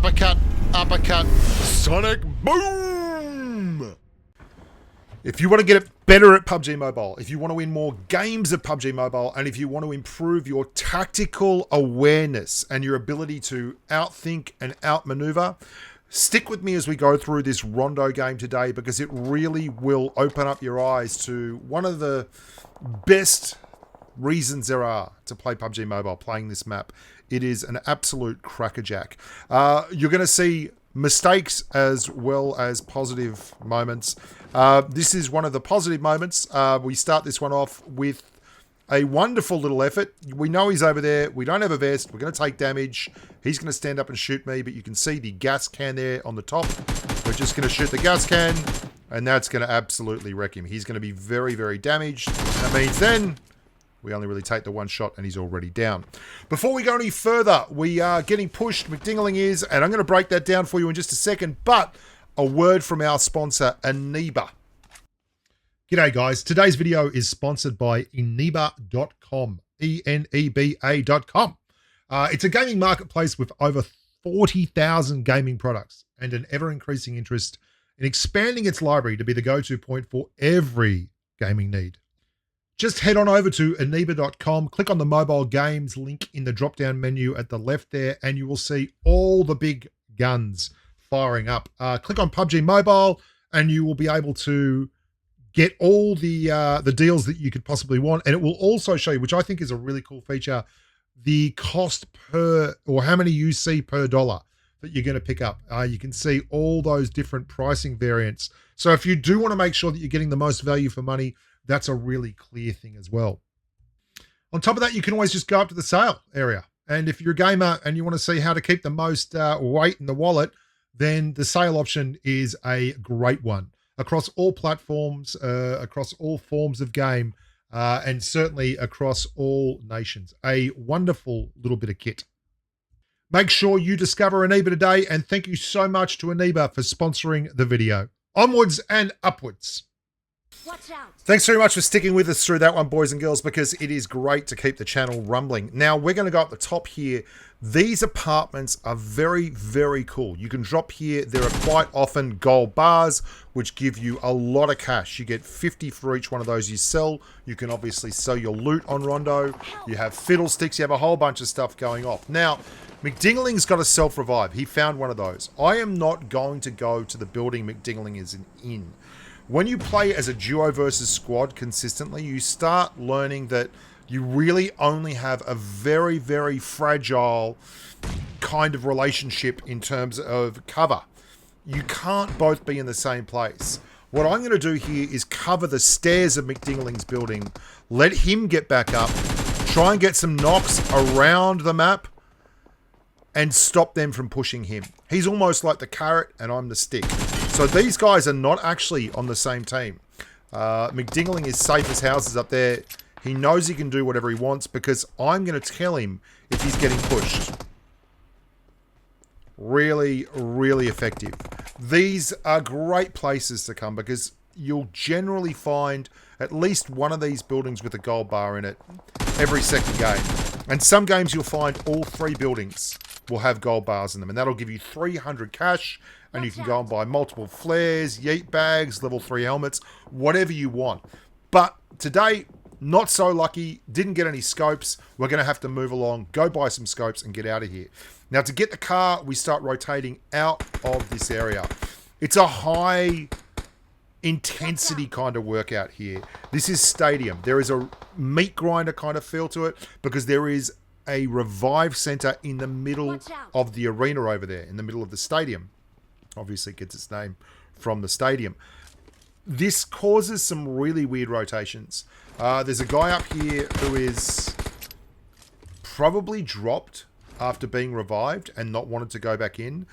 uppercut, uppercut, sonic boom. If you want to get better at PUBG Mobile, if you want to win more games of PUBG Mobile, and if you want to improve your tactical awareness and your ability to outthink and outmaneuver, stick with me as we go through this Rondo game today, because it really will open up your eyes to one of the best reasons there are to play PUBG Mobile, playing this map. It is an absolute crackerjack. You're going to see mistakes as well as positive moments. This is one of the positive moments. We start this one off with a wonderful little effort. We know he's over there. We don't have a vest. We're going to take damage. He's going to stand up and shoot me, but you can see the gas can there on the top. We're just going to shoot the gas can, and that's going to absolutely wreck him. He's going to be very, very damaged. That means then we only really take the one shot and he's already down. Before we go any further, we are getting pushed. McDingling is, and I'm going to break that down for you in just a second, but a word from our sponsor, Aneba. G'day guys. Today's video is sponsored by Aneba.com. ENEBA.com. It's a gaming marketplace with over 40,000 gaming products and an ever-increasing interest in expanding its library to be the go-to point for every gaming need. Just head on over to Aneba.com, click on the mobile games link in the drop-down menu at the left there, and you will see all the big guns firing up. Click on PUBG Mobile, and you will be able to get all the deals that you could possibly want. And it will also show you, which I think is a really cool feature, the cost per, or how many you see per dollar that you're going to pick up. You can see all those different pricing variants. So if you do want to make sure that you're getting the most value for money, that's a really clear thing as well. On top of that, you can always just go up to the sale area. And if you're a gamer and you want to see how to keep the most weight in the wallet, then the sale option is a great one. Across all platforms, across all forms of game, and certainly across all nations. A wonderful little bit of kit. Make sure you discover Aneba today, and thank you so much to Aneba for sponsoring the video. Onwards and upwards. Watch out. Thanks very much for sticking with us through that one, boys and girls, because it is great to keep the channel rumbling. Now, we're going to go up the top here. These apartments are very, very cool. You can drop here. There are quite often gold bars, which give you a lot of cash. You get 50 for each one of those you sell. You can obviously sell your loot on Rondo. You have fiddlesticks. You have a whole bunch of stuff going off. Now, McDingling's got a self-revive. He found one of those. I am not going to go to the building McDingling is in. When you play as a duo versus squad consistently, you start learning that you really only have a very, very fragile kind of relationship in terms of cover. You can't both be in the same place. What I'm going to do here is cover the stairs of McDingling's building, let him get back up, try and get some knocks around the map, and stop them from pushing him. He's almost like the carrot and I'm the stick. So these guys are not actually on the same team. McDingling is safe as houses up there. He knows he can do whatever he wants because I'm going to tell him if he's getting pushed. Really, really effective. These are great places to come because you'll generally find at least one of these buildings with a gold bar in it every second game. And some games you'll find all three buildings will have gold bars in them, and that'll give you 300 cash, and you can go and buy multiple flares, yeet bags, level 3 helmets, whatever you want. But today, not so lucky, didn't get any scopes. We're going to have to move along, go buy some scopes, and get out of here. Now, to get the car, we start rotating out of this area. It's a high intensity kind of workout here. This is stadium. There is a meat grinder kind of feel to it because there is a revive center in the middle of the arena over there, in the middle of the stadium. Obviously it gets its name from the stadium. This causes some really weird rotations. There's a guy up here who is probably dropped after being revived and not wanted to go back in.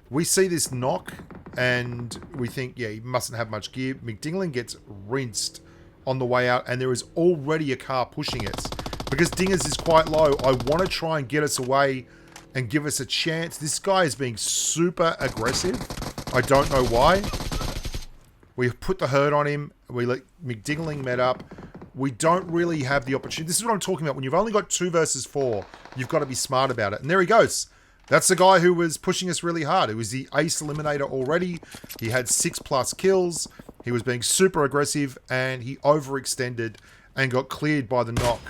We see this knock and we think, yeah, he mustn't have much gear. McDingling gets rinsed on the way out and there is already a car pushing it. Because Dingers is quite low, I want to try and get us away and give us a chance. This guy is being super aggressive. I don't know why. We put the hurt on him. We let McDingling met up. We don't really have the opportunity. This is what I'm talking about. When you've only got 2 versus 4, you've got to be smart about it. And there he goes. That's the guy who was pushing us really hard. It was the ace eliminator already. He had 6+ kills. He was being super aggressive, and he overextended and got cleared by the knock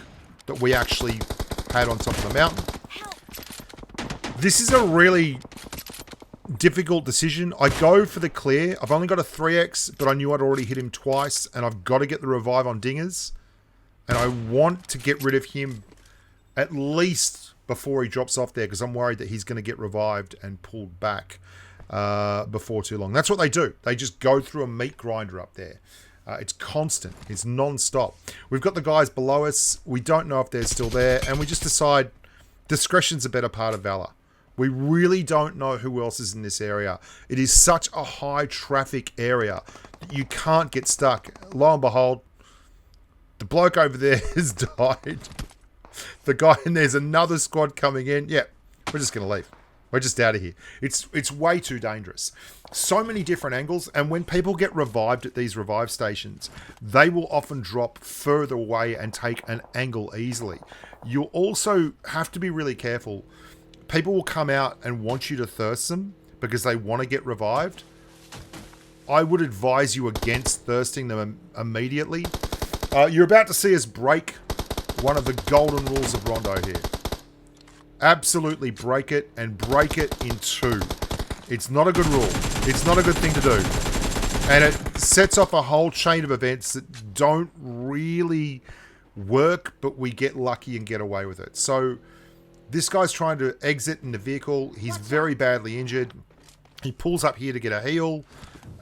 that we actually had on top of the mountain. This is a really difficult decision. I go for the clear. I've only got a 3x, but I knew I'd already hit him twice, and I've got to get the revive on Dingers. And I want to get rid of him at least before he drops off there, because I'm worried that he's going to get revived and pulled back before too long. That's what they do. They just go through a meat grinder up there. It's constant. It's non-stop. We've got the guys below us. We don't know if they're still there, and we just decide discretion's a better part of valor. We really don't know who else is in this area. It is such a high traffic area that you can't get stuck. Lo and behold, the bloke over there has died. The guy, and there's another squad coming in. Yeah, we're just going to leave. We're just out of here. It's way too dangerous. So many different angles, and when people get revived at these revive stations, they will often drop further away and take an angle easily. You'll also have to be really careful. People will come out and want you to thirst them because they want to get revived. I would advise you against thirsting them immediately. You're about to see us break one of the golden rules of Rondo here. Absolutely break it, and break it in 2. It's not a good rule. It's not a good thing to do. And it sets off a whole chain of events that don't really work, but we get lucky and get away with it. So this guy's trying to exit in the vehicle. He's very badly injured. He pulls up here to get a heal,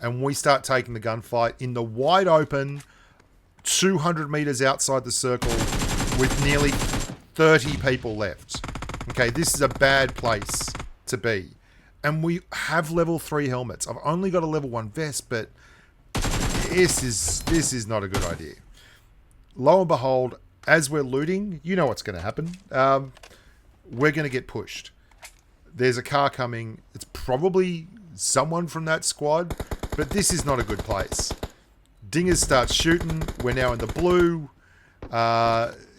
and we start taking the gunfight in the wide open, 200 meters outside the circle with nearly 30 people left. Okay, this is a bad place to be. And we have level 3 helmets. I've only got a level 1 vest, but this is not a good idea. Lo and behold, as we're looting, you know what's going to happen. We're going to get pushed. There's a car coming. It's probably someone from that squad, but this is not a good place. Dingers start shooting. We're now in the blue.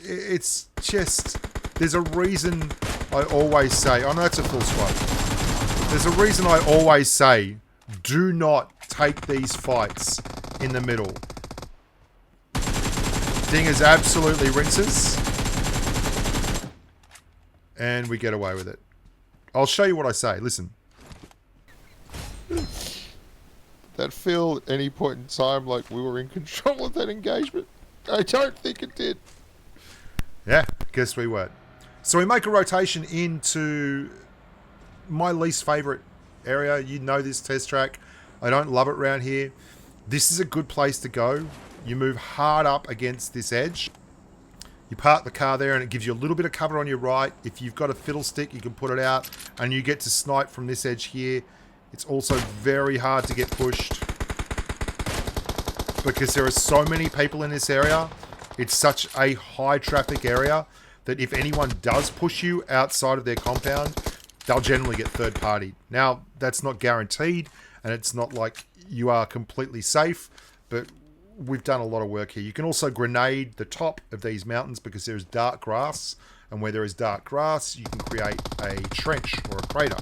It's just, there's a reason I always say, oh no, that's a full squad. There's a reason I always say, do not take these fights in the middle. Dingers absolutely rinses. And we get away with it. I'll show you what I say. Listen. That feel at any point in time like we were in control of that engagement? I don't think it did. Yeah, guess we weren't. So we make a rotation into my least favourite area. You know this test track. I don't love it around here. This is a good place to go. You move hard up against this edge. You park the car there and it gives you a little bit of cover on your right. If you've got a fiddlestick, you can put it out and you get to snipe from this edge here. It's also very hard to get pushed because there are so many people in this area. It's such a high traffic area that if anyone does push you outside of their compound, they'll generally get third party. Now, that's not guaranteed and it's not like you are completely safe, but we've done a lot of work here. You can also grenade the top of these mountains because there's dark grass, and where there is dark grass, you can create a trench or a crater.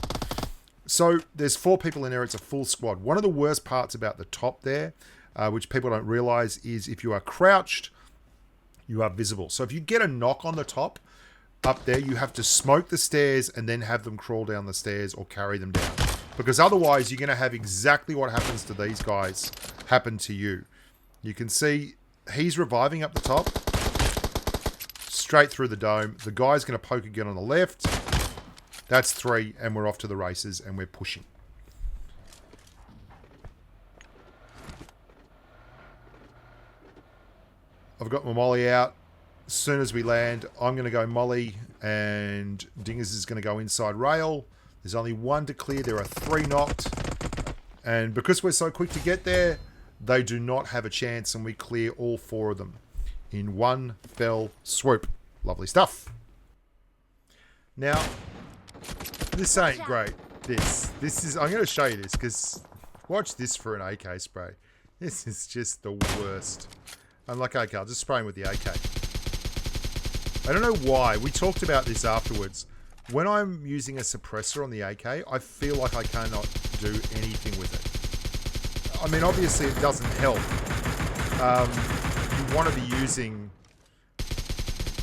So there's 4 people in there. It's a full squad. One of the worst parts about the top there, which people don't realize, is if you are crouched, you are visible. So if you get a knock on the top up there, you have to smoke the stairs and then have them crawl down the stairs or carry them down, because otherwise you're going to have exactly what happens to these guys happen to you. You can see he's reviving up the top, straight through the dome. The guy's going to poke again on the left. That's 3, and we're off to the races, and we're pushing. I've got my molly out. As soon as we land, I'm going to go molly, and Dingers is going to go inside rail. There's only 1 to clear. There are 3 knocked. And because we're so quick to get there, they do not have a chance, and we clear all 4 of them in one fell swoop. Lovely stuff. Now, this ain't great. This is, I'm going to show you this, because watch this for an AK spray. This is just the worst. I'm like, okay, I'll just spray him with the AK. I don't know why. We talked about this afterwards. when I'm using a suppressor on the AK, I feel like I cannot do anything with it. I mean, obviously it doesn't help. You want to be using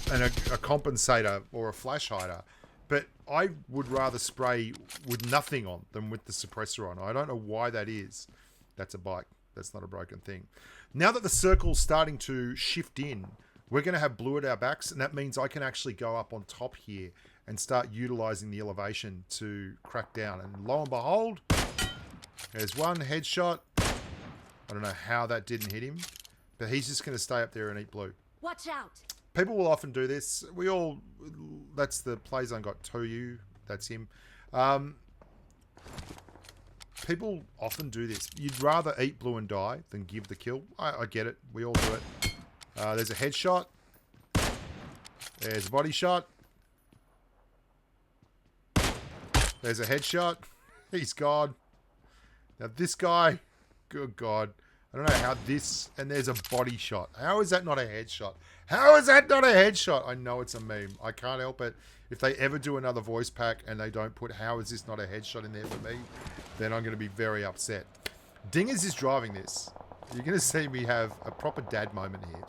a compensator or a flash hider, but I would rather spray with nothing on than with the suppressor on. I don't know why that is. That's a bike. That's not a broken thing. Now that the circle's starting to shift in, we're going to have blue at our backs, and that means I can actually go up on top here and start utilizing the elevation to crack down. And lo and behold, there's one headshot. I don't know how that didn't hit him, but he's just going to stay up there and eat blue. Watch out. People will often do this. That's the play zone got Toyu. That's him. People often do this. You'd rather eat blue and die than give the kill. I get it. We all do it. There's a headshot. There's a body shot. There's a headshot. He's gone. Now this guy, good God. I don't know how this, and there's a body shot. How is that not a headshot? How is that not a headshot? I know it's a meme. I can't help it. If they ever do another voice pack and they don't put how is this not a headshot in there for me, then I'm going to be very upset. Dingers is driving this. You're going to see me have a proper dad moment here.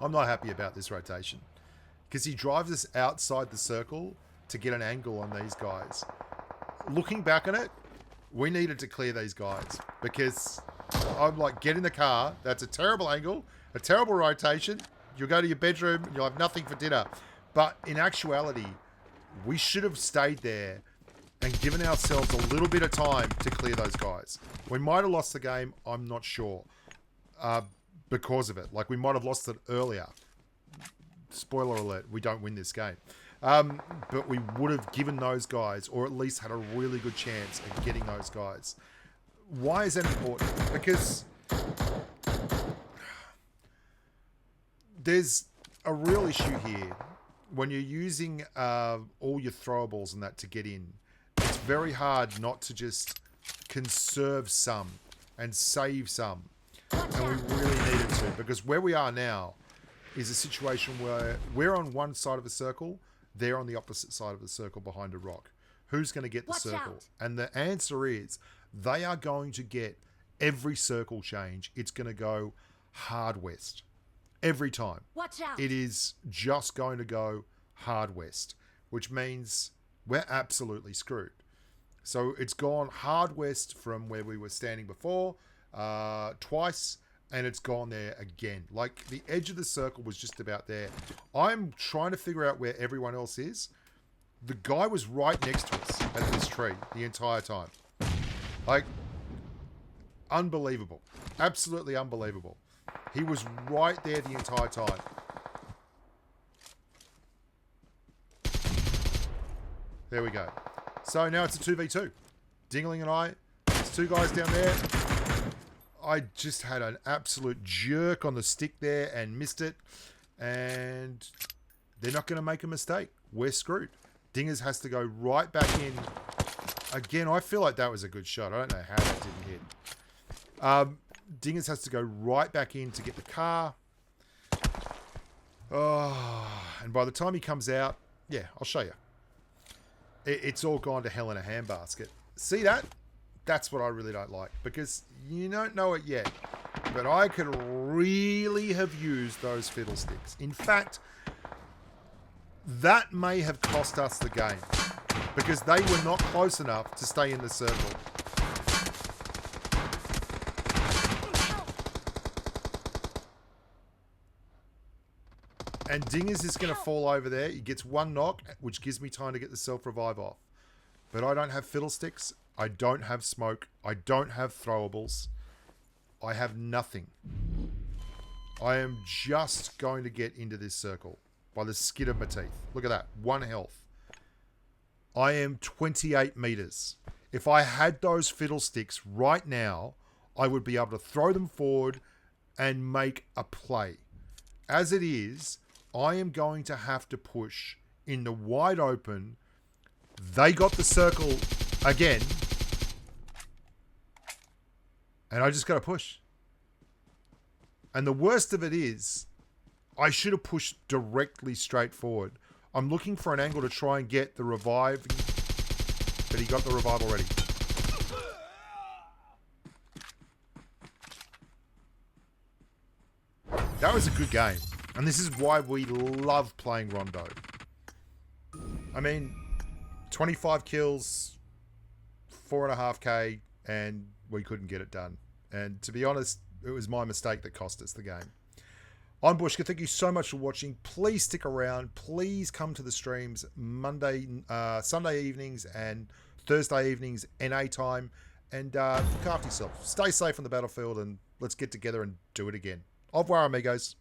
I'm not happy about this rotation because he drives us outside the circle to get an angle on these guys. Looking back on it, we needed to clear these guys because I'm like, get in the car. That's a terrible angle, a terrible rotation. You'll go to your bedroom and you'll have nothing for dinner. But in actuality, we should have stayed there and given ourselves a little bit of time to clear those guys. We might have lost the game. I'm not sure because of it. Like, we might have lost it earlier. Spoiler alert, we don't win this game. But we would have given those guys, or at least had a really good chance of getting those guys. Why is that important? Because there's a real issue here. When you're using all your throwables and that to get in, it's very hard not to just conserve some and save some. And we really needed to, because where we are now is a situation where we're on one side of the circle, they're on the opposite side of the circle behind a rock. Who's going to get the circle? And the answer is they are going to get every circle change. It's going to go hard west. Every time. Watch out. It is just going to go hard west, which means we're absolutely screwed. So it's gone hard west from where we were standing before twice, and it's gone there again. Like, the edge of the circle was just about there. I'm trying to figure out where everyone else is. The guy was right next to us at this tree the entire time. Like, unbelievable. Absolutely unbelievable. He was right there the entire time. There we go. So now it's a 2v2. Dingling and I. There's two guys down there. I just had an absolute jerk on the stick there and missed it. And they're not going to make a mistake. We're screwed. Dingers has to go right back in. Again, I feel like that was a good shot. I don't know how that didn't hit. Dingers has to go right back in to get the car. Oh, and by the time he comes out, yeah, I'll show you. It's all gone to hell in a handbasket. See that? That's what I really don't like, because you don't know it yet, but I could really have used those fiddlesticks. In fact, that may have cost us the game, because they were not close enough to stay in the circle. And Dingers is going to fall over there. He gets one knock, which gives me time to get the self-revive off. But I don't have fiddlesticks. I don't have smoke. I don't have throwables. I have nothing. I am just going to get into this circle by the skin of my teeth. Look at that. 1 health. I am 28 meters. If I had those fiddlesticks right now, I would be able to throw them forward and make a play. As it is, I am going to have to push in the wide open. They got the circle again. And I just got to push. And the worst of it is, I should have pushed directly straight forward. I'm looking for an angle to try and get the revive. But he got the revive already. That was a good game. And this is why we love playing Rondo. I mean, 25 kills, 4.5k, and we couldn't get it done. And to be honest, it was my mistake that cost us the game. I'm Bushka. Thank you so much for watching. Please stick around. Please come to the streams Sunday evenings and Thursday evenings, NA time. And look after yourself. Stay safe on the battlefield, and let's get together and do it again. Au revoir, amigos.